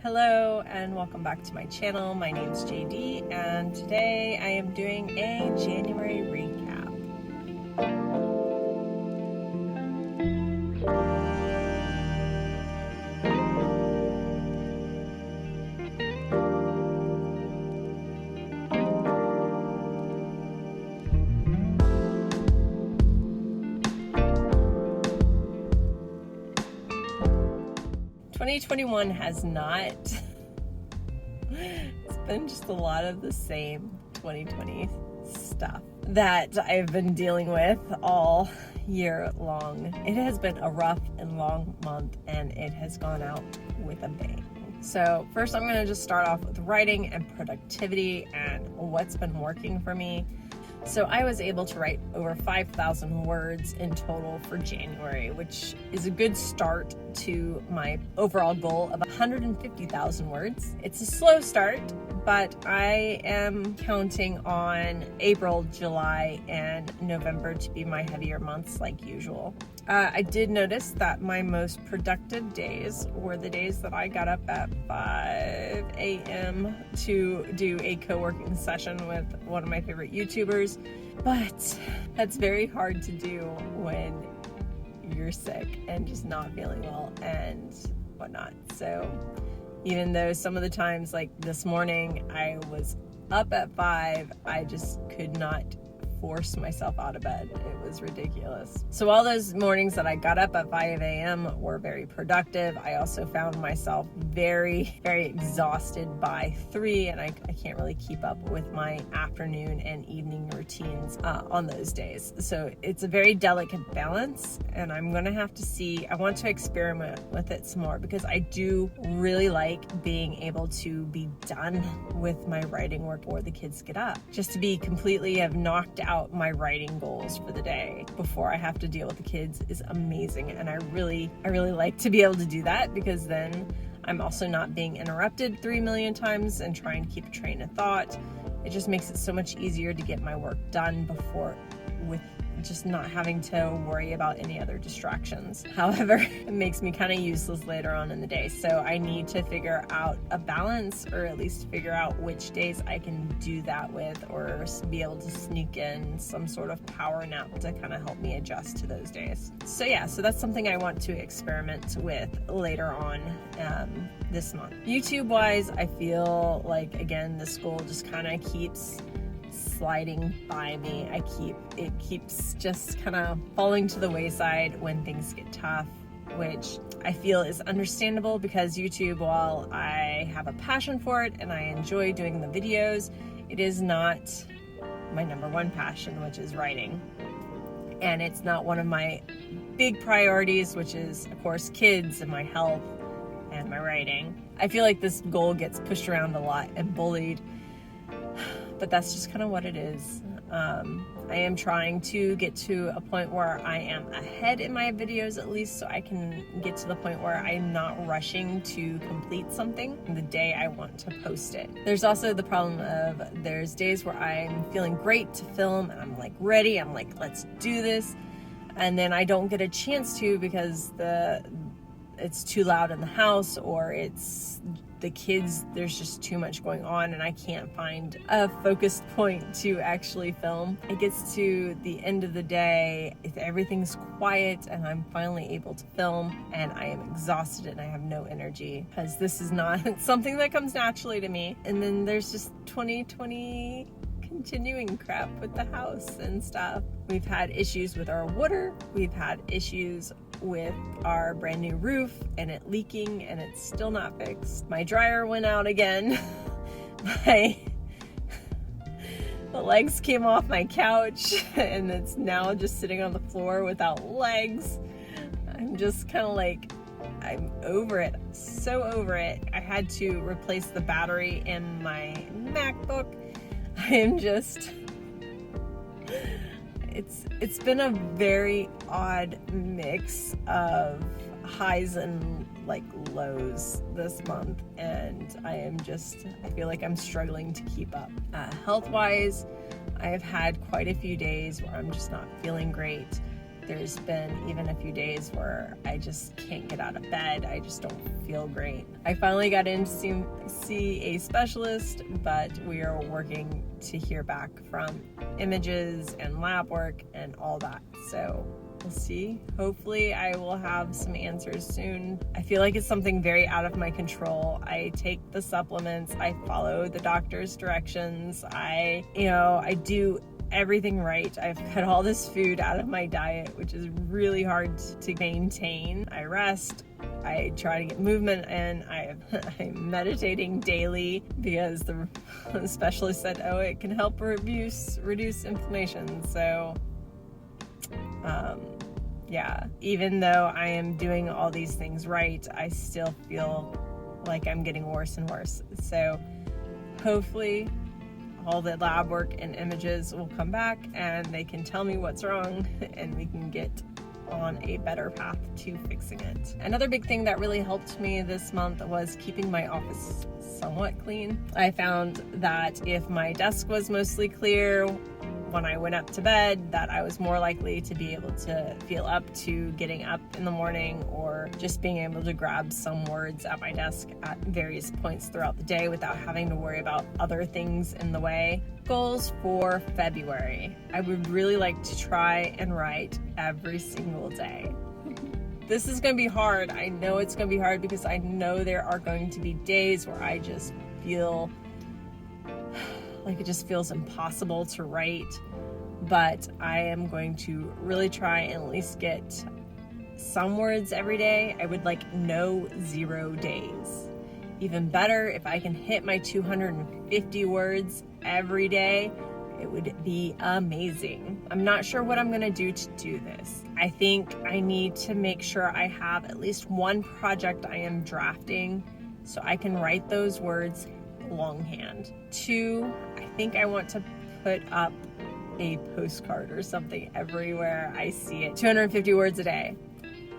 Hello and welcome back to my channel. My name's JD and today I am doing a January recap. '21 has not. It's been just a lot of the same 2020 stuff that I've been dealing with all year long. It has been a rough and long month and it has gone out with a bang. So first I'm going to just start off with writing and productivity and what's been working for me. So I was able to write over 5,000 words in total for January, which is a good start to my overall goal of 150,000 words. It's a slow start, but I am counting on April, July, and November to be my heavier months like usual. I did notice that my most productive days were the days that I got up at 5 a.m. to do a co-working session with one of my favorite YouTubers, but that's very hard to do when you're sick and just not feeling well and whatnot. So even though some of the times, like this morning, I was up at 5, I just could not force myself out of bed. It was ridiculous. So all those mornings that I got up at 5 a.m. were very productive. I also found myself very, very exhausted by 3, and I can't really keep up with my afternoon and evening routines on those days. So it's a very delicate balance, and I'm gonna have to see. I want to experiment with it some more because I do really like being able to be done with my writing work before the kids get up. Just to be completely have knocked out my writing goals for the day before I have to deal with the kids is amazing, and I really like to be able to do that because then I'm also not being interrupted 3 million times and trying to keep a train of thought. It just makes it so much easier to get my work done before with just not having to worry about any other distractions. However, it makes me kind of useless later on in the day. So I need to figure out a balance, or at least figure out which days I can do that with, or be able to sneak in some sort of power nap to kind of help me adjust to those days. So yeah, so that's something I want to experiment with later on this month. YouTube wise, I feel like, again, this goal just kind of keeps sliding by me. It keeps just kind of falling to the wayside when things get tough, which I feel is understandable because YouTube, while I have a passion for it and I enjoy doing the videos, it is not my number one passion, which is writing. And it's not one of my big priorities, which is, of course, kids and my health and my writing. I feel like this goal gets pushed around a lot and bullied, but that's just kind of what it is. I am trying to get to a point where I am ahead in my videos, at least, so I can get to the point where I'm not rushing to complete something the day I want to post it. There's also the problem of there's days where I'm feeling great to film and I'm like ready, I'm like, let's do this, and then I don't get a chance to because it's too loud in the house, or it's the kids, there's just too much going on and I can't find a focused point to actually film. It gets to the end of the day, if everything's quiet and I'm finally able to film, and I am exhausted and I have no energy because this is not something that comes naturally to me. And then there's just 2020 continuing crap with the house and stuff. We've had issues with our water, we've had issues with our brand new roof and it leaking, and it's still not fixed. My dryer went out again. The legs came off my couch and it's now just sitting on the floor without legs. I'm just kind of like, I'm over it, so over it. I had to replace the battery in my MacBook. I am just, it's been a very odd mix of highs and like lows this month, and I feel like I'm struggling to keep up. Health wise, I have had quite a few days where I'm just not feeling great. There's been even a few days where I just can't get out of bed. I just don't feel great. I finally got in to see a specialist, but we are working to hear back from images and lab work and all that. So we'll see. Hopefully I will have some answers soon. I feel like it's something very out of my control. I take the supplements, I follow the doctor's directions, I do everything right. I've cut all this food out of my diet, which is really hard to maintain. I rest, I try to get movement in, I'm meditating daily because the specialist said, oh, it can help reduce inflammation. So yeah, even though I am doing all these things right, I still feel like I'm getting worse and worse. So hopefully all the lab work and images will come back and they can tell me what's wrong and we can get on a better path to fixing it. Another big thing that really helped me this month was keeping my office somewhat clean. I found that if my desk was mostly clear when I went up to bed, that I was more likely to be able to feel up to getting up in the morning or just being able to grab some words at my desk at various points throughout the day without having to worry about other things in the way. Goals for February. I would really like to try and write every single day. This is going to be hard. I know it's going to be hard because I know there are going to be days where I just feel like it just feels impossible to write, but I am going to really try and at least get some words every day. I would like no 0 days. Even better, if I can hit my 250 words every day, it would be amazing. I'm not sure what I'm gonna do to do this. I think I need to make sure I have at least one project I am drafting so I can write those words longhand. 2, I think I want to put up a postcard or something everywhere I see it. 250 words a day.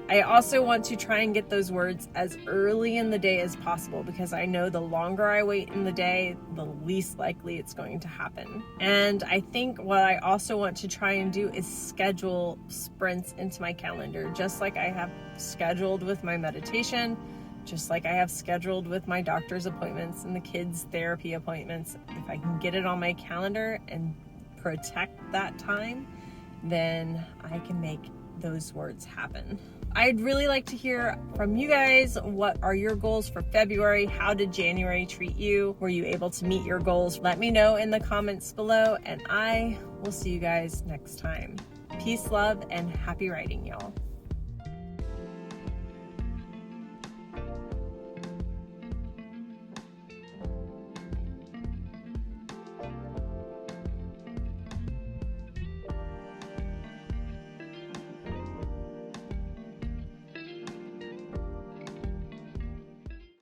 I also want to try and get those words as early in the day as possible because I know the longer I wait in the day, the least likely it's going to happen. And I think what I also want to try and do is schedule sprints into my calendar, just like I have scheduled with my meditation, just like I have scheduled with my doctor's appointments and the kids' therapy appointments. If I can get it on my calendar and protect that time, then I can make those words happen. I'd really like to hear from you guys. What are your goals for February? How did January treat you? Were you able to meet your goals? Let me know in the comments below, and I will see you guys next time. Peace, love, and happy writing, y'all.